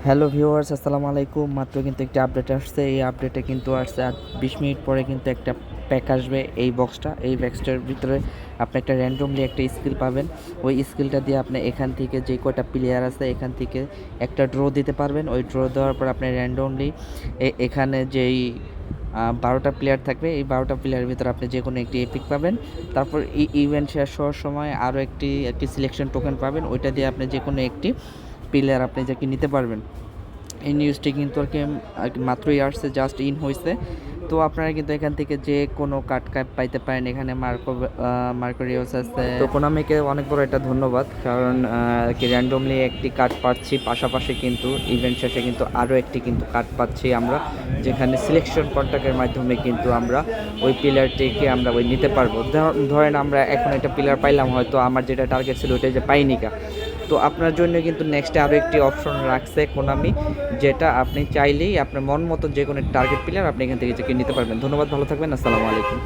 Hello viewers, আসসালামু আলাইকুম। মাত্র কিন্তু একটা আপডেট আসছে। এই আপডেটে কিন্তু আসছে আর 20 মিনিট পরে কিন্তু একটা প্যাক আসবে এই বক্সটা। এই বক্সটার ভিতরে আপনি একটা র্যান্ডমলি একটা স্কিল পাবেন। ওই স্কিলটা দিয়ে আপনি এখান থেকে যে কয়টা প্লেয়ার আছে এখান থেকে একটা ড্র দিতে পারবেন। ওই ড্র দেওয়ার পর আপনি র্যান্ডমলি এখানে যেই 12টা প্লেয়ার থাকবে, এই 12টা প্লেয়ারের ভিতরে আপনি যে কোনো একটি এপিক পাবেন। তারপর ইভেন্ট শেষ হওয়ার সময় আরও একটি সিলেকশন টোকেন পাবেন। ওইটা দিয়ে আপনি যে কোনো একটি প্লেয়ার আপনি যাকে নিতে পারবেন। এই নিউজটি কিন্তু আর কি মাত্রই আসছে, জাস্ট ইন হয়েছে। তো আপনারা কিন্তু এখান থেকে যে কোনো কার্ড পাইতে পারেন। এখানে মার্কোরিওস আছে। তো কোনামিকে অনেক বড় একটা ধন্যবাদ, কারণ কি র্যান্ডমলি একটি কার্ড পাচ্ছি, পাশাপাশি কিন্তু ইভেন্ট শেষে কিন্তু আরও একটি কিন্তু কার্ড পাচ্ছি আমরা, যেখানে সিলেকশন কন্ট্যাক্টের মাধ্যমে কিন্তু আমরা ওই প্লেয়ারটিকে আমরা ওই নিতে পারবো। ধরেন আমরা এখন একটা প্লেয়ার পাইলাম, হয়তো আমার যেটা টার্গেট ছিল ওইটা যে পাইনি কা, তো আপনার জন্য কিন্তু নেক্সটে আরও একটি অপশন রাখছে কোনামি, যেটা আপনি চাইলেই আপনার মন মতো যে কোনো টার্গেট প্লেয়ার আপনি এখান থেকে নিতে পারবেন। ধন্যবাদ, ভালো থাকবেন, আসসালামু আলাইকুম।